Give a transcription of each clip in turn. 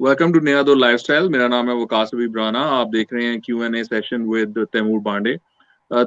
Welcome to नया दो lifestyle. मेरा नाम है वकास हबीब राना। आप देख रहे हैं Q&A session with Taimur Pandey.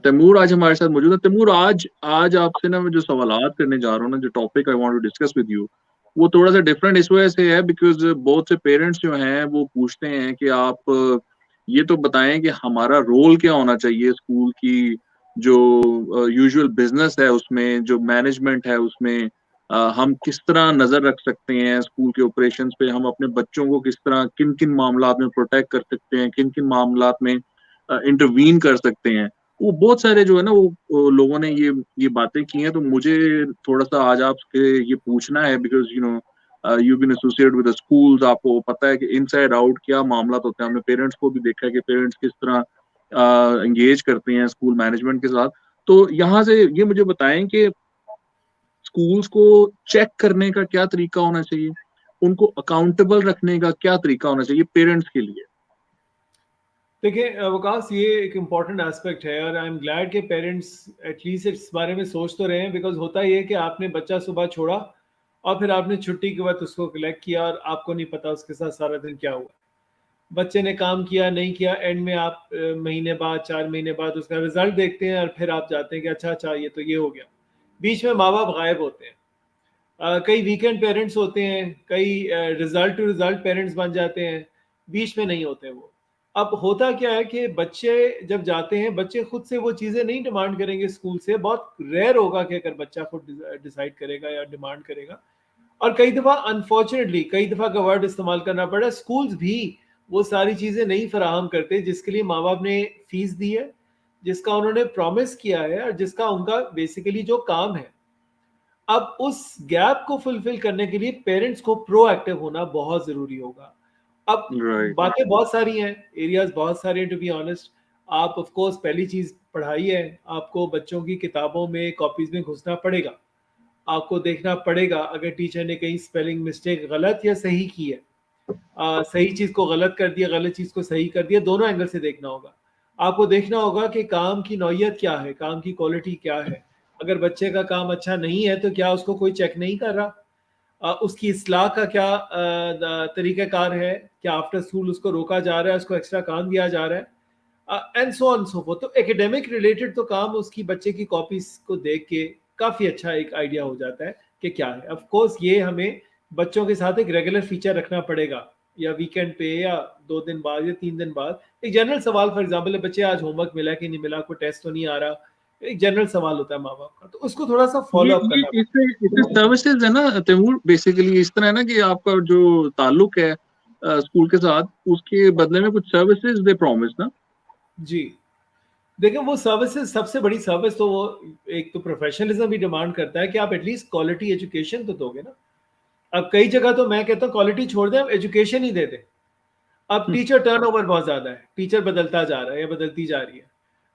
Taimur आज हमारे साथ मौजूद है। तैमूर, आज आज आपसे ना मैं जो सवालात करने जा रहा हूँ ना, जो topic I want to discuss with you, वो थोड़ा सा डिफरेंट इस वजह से है बिकॉज बहुत से पेरेंट्स जो हैं वो पूछते हैं कि आप ये तो बताएं कि हमारा रोल क्या होना चाहिए स्कूल की, जो यूजुअल बिजनेस है उसमें, जो मैनेजमेंट है उसमें, हम किस तरह नजर रख सकते हैं स्कूल के ऑपरेशंस पे, हम अपने बच्चों को किस तरह किन किन मामलात में प्रोटेक्ट कर सकते हैं, किन किन मामलात में इंटरवीन कर सकते हैं। वो बहुत सारे जो है ना वो लोगों ने ये बातें की हैं। तो मुझे थोड़ा सा आज आपसे ये पूछना है because you been associated with the schools, आपको पता है कि इनसाइड आउट क्या मामला होते हैं। हमने पेरेंट्स को भी देखा है कि पेरेंट्स किस तरह एंगेज करते हैं स्कूल मैनेजमेंट के साथ। तो यहाँ से ये मुझे बताएं कि स्कूल्स को चेक करने का क्या तरीका होना चाहिए, उनको अकाउंटेबल रखने का क्या तरीका होना चाहिए पेरेंट्स के लिए। देखिए अवकाश, ये एक इम्पॉर्टेंट एस्पेक्ट है और आई एम ग्लैड के पेरेंट्स एटलीस्ट इस बारे में सोच तो रहे हैं। बिकॉज होता ये है कि आपने बच्चा सुबह छोड़ा और फिर आपने छुट्टी के बाद उसको कलेक्ट किया और आपको नहीं पता उसके साथ सारा दिन क्या हुआ। बच्चे ने काम किया नहीं किया, एंड में आप महीने बाद 4 महीने बाद उसका रिजल्ट देखते हैं और फिर आप जाते हैं कि अच्छा अच्छा ये तो ये हो गया। बीच में माँ बाप गायब होते हैं। कई वीकेंड पेरेंट्स होते हैं, कई रिजल्ट टू रिजल्ट पेरेंट्स बन जाते हैं, बीच में नहीं होते वो। अब होता क्या है कि बच्चे जब जाते हैं, बच्चे खुद से वो चीज़ें नहीं डिमांड करेंगे स्कूल से। बहुत रेयर होगा कि अगर बच्चा खुद डिसाइड करेगा या डिमांड करेगा। और कई दफ़ा अनफॉर्चुनेटली, कई दफ़ा का वर्ड इस्तेमाल करना पड़ा, स्कूल्स भी वो सारी चीज़ें नहीं फराहम करते जिसके लिए माँ बाप ने फीस दी है, जिसका उन्होंने प्रॉमिस किया है और जिसका उनका बेसिकली जो काम है। अब उस गैप को फुलफिल करने के लिए पेरेंट्स को प्रोएक्टिव होना बहुत ज़रूरी होगा। अब राइट। बातें बहुत सारी हैं, एरियाज बहुत सारे हैं टू बी ऑनेस्ट। आप ऑफ कोर्स पहली चीज़ पढ़ाई है, आपको बच्चों की किताबों में कॉपीज में घुसना पड़ेगा। आपको देखना पड़ेगा अगर टीचर ने कहीं स्पेलिंग मिस्टेक गलत या सही की है, सही चीज़ को गलत कर दिया, गलत चीज़ को सही कर दिया, दोनों एंगल से देखना होगा। आपको देखना होगा कि काम की नौयत क्या है, काम की क्वालिटी क्या है। अगर बच्चे का काम अच्छा नहीं है तो क्या उसको कोई चेक नहीं कर रहा? उसकी इस्लाह का क्या तरीक़ाकार है? क्या आफ्टर स्कूल उसको रोका जा रहा है, उसको एक्स्ट्रा काम दिया जा रहा है, and so on so fourth. तो एकेडमिक रिलेटेड तो काम उसकी बच्चे की कॉपीज को देख के काफ़ी अच्छा एक आइडिया हो जाता है कि क्या है। ऑफ कोर्स ये हमें बच्चों के साथ एक रेगुलर फीचर रखना पड़ेगा, या वीकेंड पे या 2 दिन बाद या 3 दिन बाद एक जनरल सवाल। फॉर एग्जाम्पल, बच्चे आज होमवर्क मिला कि नहीं मिला, कोई टेस्ट तो नहीं आ रहा, एक जनरल सवाल होता है माँ बाप का, तो उसको थोड़ा सा ये फॉलो अप ये करना इससे इससे सर्विसेज है ना तैमूर, बेसिकली इस तरह है ना कि आपका जो ताल्लुक है स्कूल के साथ, उसके बदले में कुछ सर्विसेज दे प्रॉमिस ना। जी। देखिए, वो सर्विसेज, सबसे बड़ी सर्विस तो वो एक तो प्रोफेशनलिज्म भी डिमांड करता है कि आप एटलीस्ट क्वालिटी एजुकेशन तो दोगे ना। अब कई जगह तो मैं कहता हूँ क्वालिटी छोड़ दें, आप एजुकेशन ही दे दें। अब टीचर टर्नओवर बहुत ज़्यादा है, टीचर बदलता जा रहा है या बदलती जा रही है,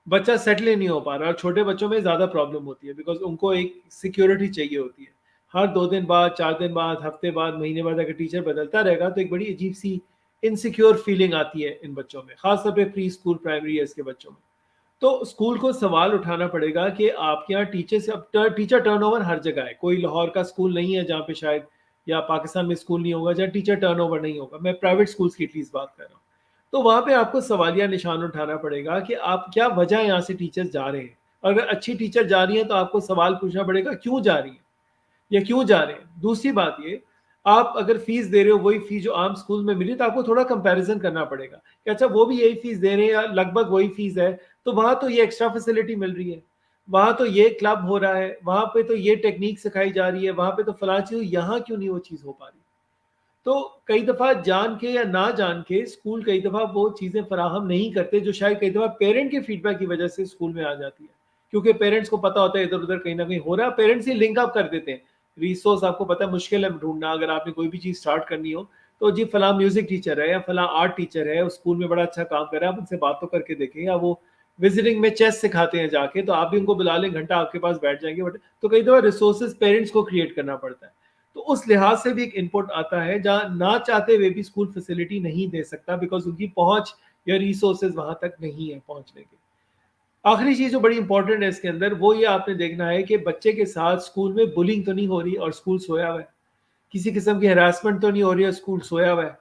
बच्चा सेटल ही नहीं हो पा रहा। और छोटे बच्चों में ज़्यादा प्रॉब्लम होती है बिकॉज उनको एक सिक्योरिटी चाहिए होती है। हर 2 दिन बाद, 4 दिन बाद, हफ्ते बाद, महीने बाद अगर टीचर बदलता रहेगा तो एक बड़ी अजीब सी इनसिक्योर फीलिंग आती है इन बच्चों में, खासतौर पे प्री स्कूल प्राइमरी ईयर्स के बच्चों में। तो स्कूल को सवाल उठाना पड़ेगा कि आपके यहाँ टीचर से, अब टीचर टर्नओवर हर जगह है। कोई लाहौर का स्कूल नहीं है जहाँ पे शायद, या पाकिस्तान में स्कूल नहीं होगा जहाँ टीचर टर्नओवर नहीं होगा। मैं प्राइवेट स्कूल्स की एटलीस्ट बात कर रहा हूँ। तो वहाँ पे आपको सवालिया निशान उठाना पड़ेगा कि आप क्या वजह यहाँ से टीचर्स जा रहे हैं। अगर अच्छी टीचर जा रही है तो आपको सवाल पूछना पड़ेगा क्यों जा रही है या क्यों जा रहे हैं। दूसरी बात ये, आप अगर फीस दे रहे हो वही फीस जो आम स्कूल में मिली, तो आपको थोड़ा कंपैरिजन करना पड़ेगा कि अच्छा वो भी यही फीस दे रहे हैं या लगभग वही फीस है, तो वहां तो ये एक्स्ट्रा फैसिलिटी मिल रही है, वहां तो ये क्लब हो रहा है, वहां पे तो ये टेक्निक सिखाई जा रही है, वहां पे तो फलां चीज, यहाँ क्यों नहीं वो चीज हो पा रही। तो कई दफा जान के या ना जान के स्कूल कई दफा वो चीजें फराहम नहीं करते जो शायद कई दफा पेरेंट के फीडबैक की वजह से स्कूल में आ जाती है। क्योंकि पेरेंट्स को पता होता है इधर उधर कहीं ना कहीं हो रहा है, पेरेंट्स ही लिंक अप कर देते हैं। रिसोर्स आपको पता है मुश्किल है ढूंढना, अगर आपने कोई भी चीज स्टार्ट करनी हो तो जी फला म्यूजिक टीचर है या फला आर्ट टीचर है उस स्कूल में बड़ा अच्छा काम कर रहा है, आप उनसे बात तो करके देखें। या वो विजिटिंग में चेस सिखाते हैं जाके, तो आप भी उनको बुला लें, घंटा आपके पास बैठ जाएंगे। बट तो कई दफा रिसोर्सेज पेरेंट्स को क्रिएट करना पड़ता है। तो उस लिहाज से भी एक इनपुट आता है जहाँ ना चाहते हुए भी स्कूल फैसिलिटी नहीं दे सकता बिकॉज उनकी पहुंच या रिसोर्सेज वहां तक नहीं है पहुंचने के। आखिरी चीज जो बड़ी इंपॉर्टेंट है इसके अंदर, वो ये आपने देखना है कि बच्चे के साथ स्कूल में बुलिंग तो नहीं हो रही और स्कूल सोया हुआ है, किसी किस्म की हरासमेंट तो नहीं हो रही है, स्कूल सोया हुआ है।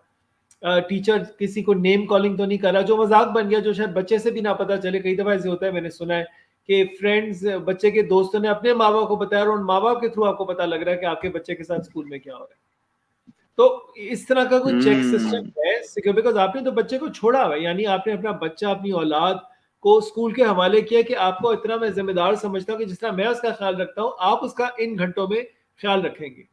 टीचर किसी को नेम कॉलिंग तो नहीं कर रहा, जो मजाक बन गया, जो शायद बच्चे से भी ना पता चले। कई दफा ऐसे होता है, मैंने सुना है कि फ्रेंड्स, बच्चे के दोस्तों ने अपने माँ बाप को बताया और उन माँ बाप के थ्रू आपको पता लग रहा है कि आपके बच्चे के साथ स्कूल में क्या हो रहा है। तो इस तरह का कोई चेक हम्म सिस्टम है, बिकॉज आपने तो बच्चे को छोड़ा हुआ है, यानी आपने अपना बच्चा, अपनी औलाद को स्कूल के हवाले किया कि आपको इतना मैं जिम्मेदार समझता हूँ कि जिस तरह मैं उसका ख्याल रखता हूँ, आप उसका इन घंटों में ख्याल रखेंगे।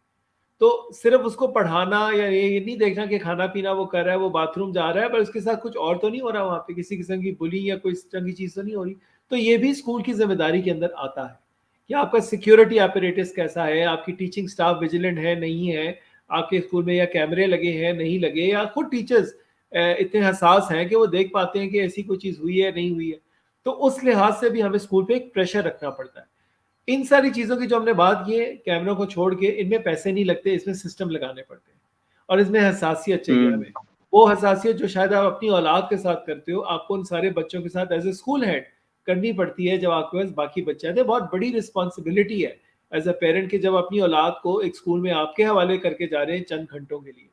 तो सिर्फ उसको पढ़ाना या ये नहीं देखना कि खाना पीना वो कर रहा है, वो बाथरूम जा रहा है, पर उसके साथ कुछ और तो नहीं हो रहा वहाँ पे, किसी किस्म की बुली या कोई इस तरह की चीज़ तो नहीं हो रही। तो ये भी स्कूल की जिम्मेदारी के अंदर आता है कि आपका सिक्योरिटी apparatus कैसा है, आपकी टीचिंग स्टाफ विजिलेंट है नहीं है, आपके स्कूल में या कैमरे लगे हैं नहीं लगे, या खुद टीचर्स इतने हसास हैं कि वो देख पाते हैं कि ऐसी कोई चीज़ हुई है नहीं हुई है। तो उस लिहाज से भी हमें स्कूल पे एक प्रेशर रखना पड़ता है। इन सारी चीज़ों की जो हमने बात की है, कैमरों को छोड़ के, इनमें पैसे नहीं लगते, इसमें सिस्टम लगाने पड़ते हैं और इसमें हसासियत चाहिए हम्म हमें। वो हसासियत जो शायद आप अपनी औलाद के साथ करते हो, आपको उन सारे बच्चों के साथ एज ए स्कूल हेड करनी पड़ती है जब आपके पास बाकी बच्चे आते हैं। बहुत बड़ी रिस्पॉन्सिबिलिटी है एज अ पेरेंट कि जब अपनी औलाद को एक स्कूल में आपके हवाले करके जा रहे हैं चंद घंटों के लिए।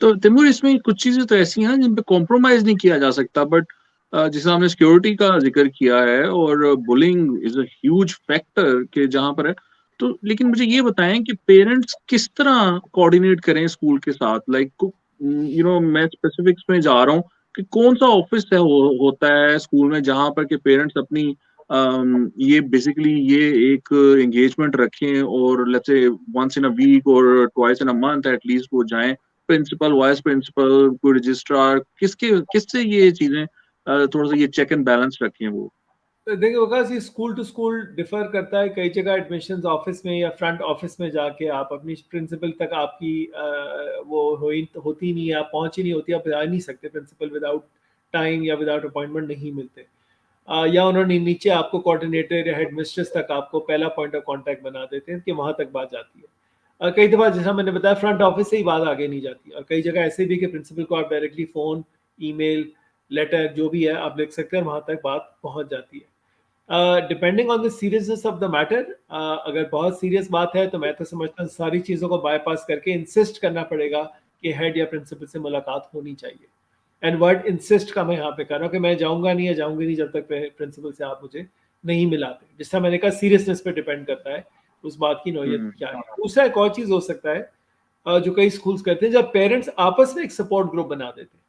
तो तैमूर, इसमें कुछ चीजें तो ऐसी हैं जिन पे कॉम्प्रोमाइज नहीं किया जा सकता, बट जैसे हमने सिक्योरिटी का जिक्र किया है और bullying is a huge factor के जहां पर है। तो लेकिन मुझे ये बताएं कि पेरेंट्स किस तरह कोऑर्डिनेट करें स्कूल के साथ, लाइक मैं स्पेसिफिक्स में जा रहा हूँ कि कौन सा ऑफिस है होता है स्कूल में जहां पर के पेरेंट्स अपनी ये बेसिकली ये एक एंगेजमेंट रखें और let's say once in a week और twice in a month at least वो जाएं, प्रिंसिपल, वाइस प्रिंसिपल, कोई रजिस्ट्रार, किससे ये चीजें थोड़ा सा ये चेक एंड बैलेंस रखें वो। तो देखिए वकास, ये स्कूल टू स्कूल डिफर करता है। कई जगह एडमिशन्स ऑफिस में या फ्रंट ऑफिस में जाके आप अपनी प्रिंसिपल तक आपकी वो होती नहीं है, आप पहुंच ही नहीं होती, आप जा नहीं सकते प्रिंसिपल विदाउट टाइम या विदाउट अपॉइंटमेंट नहीं मिलते। या उन्होंने नीचे आपको कोऑर्डिनेटर या हेड मिस्ट्रेस तक आपको पहला पॉइंट ऑफ कांटेक्ट बना देते हैं कि वहां तक बात जाती है। कई दफ़ा जैसा मैंने बताया, फ्रंट ऑफिस से ही बात आगे नहीं जाती, और कई जगह ऐसे भी कि प्रिंसिपल को आप डायरेक्टली फ़ोन, ईमेल, लेटर जो भी है आप लिख सकते हैं और वहाँ तक बात पहुँच जाती है। Depending on the seriousness of the matter, अगर बहुत सीरियस बात है तो मैं तो समझता हूँ सारी चीज़ों को बाईपास करके इंसिस्ट करना पड़ेगा कि हेड या प्रिंसिपल से मुलाकात होनी चाहिए। एंड वर्ड इंसिस्ट का मैं यहाँ पे कर रहा हूँ कि मैं जाऊँगा नहीं या जाऊँगी नहीं जब तक प्रिंसिपल से आप मुझे नहीं मिलाते। जिस तरह मैंने कहा, सीरियसनेस पे डिपेंड करता है उस बात की नौयत हम्म क्या है। दूसरा एक और चीज़ हो सकता है जो कई स्कूल्स करते हैं, जब पेरेंट्स आपस में एक सपोर्ट ग्रुप बना देते हैं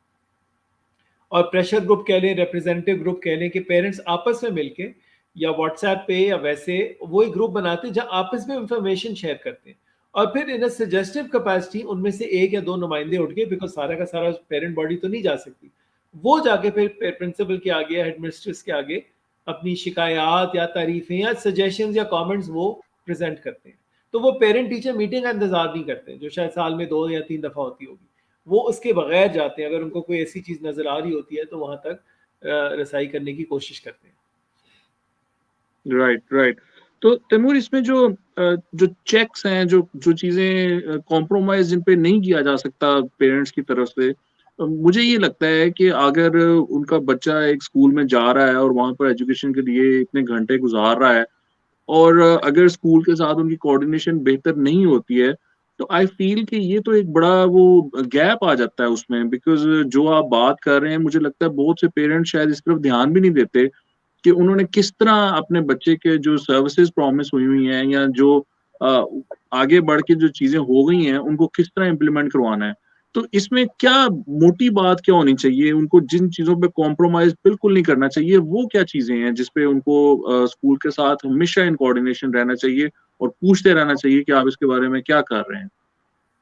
और प्रेशर ग्रुप कह लें, रिप्रेजेंटेटिव ग्रुप कह लें, कि पेरेंट्स आपस में मिलके या व्हाट्सएप पे या वैसे वो एक ग्रुप बनाते हैं जहां आपस में इंफॉर्मेशन शेयर करते हैं, और फिर इन सजेस्टिव कैपेसिटी उनमें से एक या दो नुमाइंदे उठ के, बिकॉज सारा का सारा पेरेंट बॉडी तो नहीं जा सकती, वो जाके फिर प्रिंसिपल के आगे, हेडमिस्ट्रेस के आगे अपनी शिकायत या तारीफें या सजेशन या कमेंट्स वो प्रेजेंट करते हैं। तो वो पेरेंट टीचर मीटिंग का इंतजार नहीं करते जो शायद साल में 2 या 3 दफा होती होगी, वो उसके बगैर जाते हैं। अगर उनको कोई ऐसी चीज नजर आ रही होती है तो वहां तक रसाई करने की कोशिश करते हैं। Right right. तो तैमूर, इसमें जो चेक्स हैं, जो जो चीजें कॉम्प्रोमाइज जिन पे नहीं किया जा सकता पेरेंट्स की तरफ से, मुझे ये लगता है कि अगर उनका बच्चा एक स्कूल में जा रहा है और वहां पर एजुकेशन के लिए इतने घंटे गुजार रहा है और अगर स्कूल के साथ उनकी कोऑर्डिनेशन बेहतर नहीं होती है, तो आई फील कि ये तो एक बड़ा वो गैप आ जाता है उसमें, बिकॉज जो आप बात कर रहे हैं मुझे लगता है बहुत से पेरेंट्स शायद इस तरफ ध्यान भी नहीं देते कि उन्होंने किस तरह अपने बच्चे के जो सर्विसेज प्रॉमिस हुई हुई हैं या जो अ, आगे बढ़ के जो चीजें हो गई हैं उनको किस तरह इम्प्लीमेंट करवाना है। तो इसमें क्या मोटी बात क्या होनी चाहिए, उनको जिन चीजों पे कॉम्प्रोमाइज बिल्कुल नहीं करना चाहिए वो क्या चीजें हैं जिसपे उनको स्कूल के साथ हमेशा इन कोऑर्डिनेशन रहना चाहिए और पूछते रहना चाहिए कि आप इसके बारे में क्या कर रहे हैं।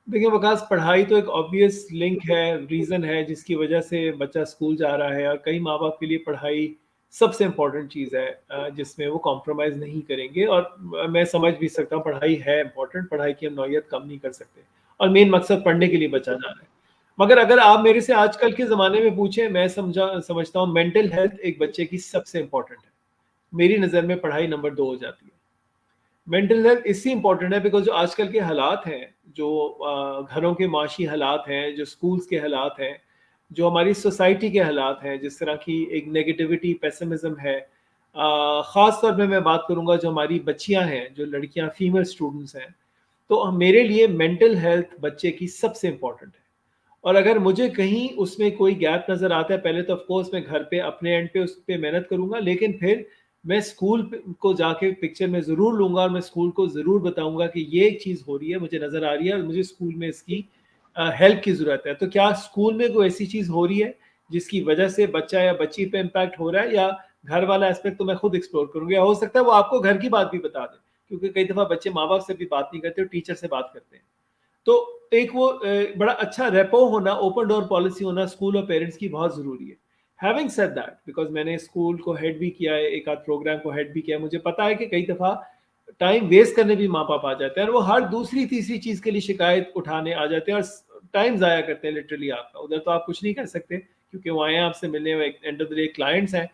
देखिए वकास, पढ़ाई तो एक ऑब्वियस लिंक है, रीज़न है जिसकी वजह से बच्चा स्कूल जा रहा है, और कई माँ बाप के लिए पढ़ाई सबसे इम्पोर्टेंट चीज़ है जिसमें वो कॉम्प्रोमाइज़ नहीं करेंगे। और मैं समझ भी सकता हूँ, पढ़ाई है इम्पोर्टेंट, पढ़ाई की हम नौयत कम नहीं कर सकते, और मेन मकसद पढ़ने के लिए बच्चा जा रहा है। मगर अगर आप मेरे से आजकल के ज़माने में पूछें, मैं समझता हूँ मेंटल हेल्थ एक बच्चे की सबसे इम्पोर्टेंट है। मेरी नज़र में पढ़ाई नंबर 2 हो जाती है। मेंटल हेल्थ इसलिए इम्पोर्टेंट है बिकॉज जो आजकल के हालात हैं, जो घरों के माशी हालात हैं, जो स्कूल्स के हालात हैं, जो हमारी सोसाइटी के हालात हैं, जिस तरह की एक नेगेटिविटी, पेसिमिज्म है, ख़ास तौर पे मैं बात करूंगा जो हमारी बच्चियां हैं, जो लड़कियां, फीमेल स्टूडेंट्स हैं, तो मेरे लिए मेंटल हेल्थ बच्चे की सबसे इम्पोर्टेंट है। और अगर मुझे कहीं उसमें कोई गैप नज़र आता है, पहले तो ऑफ कोर्स मैं घर पे अपने एंड पे उस पे मेहनत करूँगा, लेकिन फिर मैं स्कूल को जाके पिक्चर में ज़रूर लूँगा और मैं स्कूल को ज़रूर बताऊँगा कि ये एक चीज़ हो रही है, मुझे नज़र आ रही है और मुझे स्कूल में इसकी हेल्प की ज़रूरत है। तो क्या स्कूल में कोई ऐसी चीज़ हो रही है जिसकी वजह से बच्चा या बच्ची पे इम्पैक्ट हो रहा है, या घर वाला एस्पेक्ट तो मैं खुद एक्सप्लोर करूँगा, या हो सकता है वो आपको घर की बात भी बता दें, क्योंकि कई दफ़ा बच्चे माँ-बाप से भी बात नहीं करते और टीचर से बात करते हैं। तो एक वो बड़ा अच्छा रेपो होना, ओपन डोर पॉलिसी होना स्कूल और पेरेंट्स की बहुत ज़रूरी है। हैविंग सेड दैट, बिकॉज़ मैंने स्कूल को हेड भी किया है, एक आध प्रोग्राम को हेड भी किया है, मुझे पता है कि कई दफ़ा टाइम वेस्ट करने भी माँ-बाप आ जाते हैं और वो हर दूसरी तीसरी चीज़ के लिए शिकायत उठाने आ जाते हैं और टाइम ज़ाया करते हैं लिटरली आपका। उधर तो आप कुछ नहीं कर सकते क्योंकि वो आए हैं आपसे मिलने, वो end of the day clients हैं।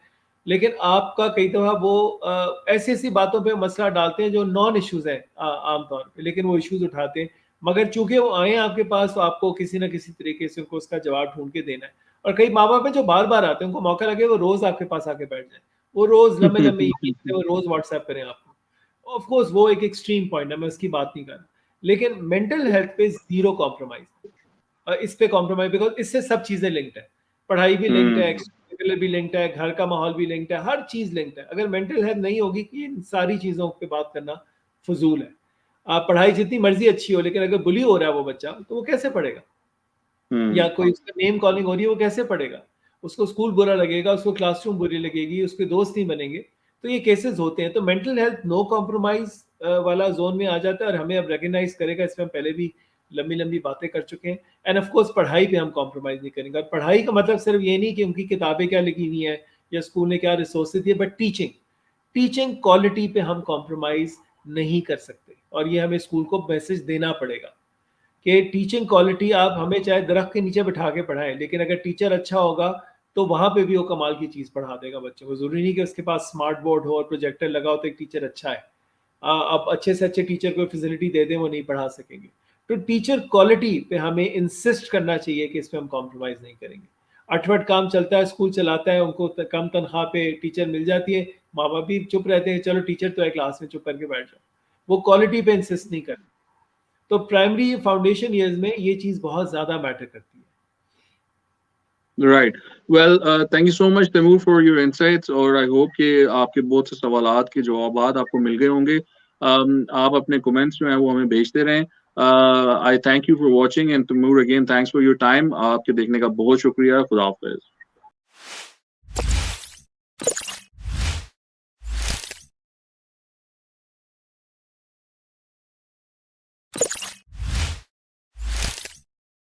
लेकिन आपका कई दफ़ा वो ऐसी-ऐसी बातों पे मसला डालते हैं जो नॉन इश्यूज़ हैं आम तौर पे, लेकिन वो इश्यूज़ उठाते हैं। मगर चूँकि वो आए हैं आपके पास, तो आपको किसी न किसी तरीके से उनको उसका जवाब ढूँढ के देना है। और कई माँ-बाप हैं जो बार-बार आते हैं, उनको मौका लगे वो रोज़ आपके पास आके बैठ जाएँ। वो रोज़ लंबे-लंबे ईमेल वो रोज़ व्हाट्सएप करें आपको। ऑफ कोर्स वो एक एक्सट्रीम पॉइंट है, मैं उसकी बात नहीं कर रहा। लेकिन मेंटल हेल्थ पे ज़ीरो कॉम्प्रोमाइज़। इस पे कॉम्प्रोमाइज़, बिकॉज़ इससे सब चीज़ें लिंक्ड है। पढ़ाई भी लिंक्ड है, एक्स्ट्रा करिकुलर भी लिंक्ड है, घर का माहौल भी लिंक्ड है, हर चीज़ लिंक्ड है। अगर मेंटल हेल्थ नहीं होगी, कि इन सारी चीज़ों पे बात करना फ़ुज़ूल है। पढ़ाई जितनी मर्ज़ी अच्छी हो, लेकिन अगर बुली हो रहा है वो बच्चा, तो वो कैसे पढ़ेगा? या कोई उसका नेम कॉलिंग हो रही है, वो कैसे पढ़ेगा? उसको स्कूल बुरा लगेगा, उसको क्लासरूम बुरी लगेगी, उसके दोस्त नहीं बनेंगे। तो ये केसेज़ होते हैं। तो मेंटल हेल्थ नो कॉम्प्रोमाइज़ वाला ज़ोन में आ जाता है और हमें अब रिकॉग्नाइज़ करेगा, इसमें हम पहले भी लंबी-लंबी बातें कर चुके हैं। एंड ऑफ कोर्स पढ़ाई पे हम कॉम्प्रोमाइज़ नहीं करेंगे, और पढ़ाई का मतलब सिर्फ ये नहीं कि उनकी किताबें क्या लिखी हुई हैं या स्कूल ने क्या रिसोर्सेज़ दिए, बट टीचिंग। टीचिंग क्वालिटी पे हम कॉम्प्रोमाइज़ नहीं कर सकते, और ये हमें स्कूल को मैसेज देना पड़ेगा कि टीचिंग क्वालिटी आप हमें चाहे दरख्त के नीचे बिठा के पढ़ाएं, लेकिन अगर टीचर अच्छा होगा तो वहां पे भी वो कमाल की चीज़ पढ़ा देगा बच्चों को। ज़रूरी नहीं कि उसके पास स्मार्ट बोर्ड हो और प्रोजेक्टर लगा हो तो एक टीचर अच्छा है। आप अच्छे से अच्छे टीचर को फैसिलिटी दे दें, वो नहीं पढ़ा सकेंगे। तो टीचर क्वालिटी पे हमें इंसिस्ट करना चाहिए कि इस पे हम कॉम्प्रोमाइज़ नहीं करेंगे। अठवट काम चलता है, स्कूल चलाता है, उनको कम तनख्वाह पे टीचर मिल जाती है, माँ बाप भी चुप रहते हैं, चलो टीचर तो है क्लास में, चुप करके बैठ जाओ। वो क्वालिटी पे इंसिस्ट नहीं करते। तो प्राइमरी फाउंडेशन ईयर्स में ये चीज़ बहुत ज़्यादा मैटर करती है। Right. Well, thank you so much Taimur for your insights, और आई होप कि आपके बहुत से सवालात के जवाबात आपको मिल गए होंगे। आप अपने कमेंट्स जो हैं वो हमें भेजते रहें। I thank you for watching, and Taimur again thanks for your time. आपके देखने का बहुत शुक्रिया। खुदा हाफिज़।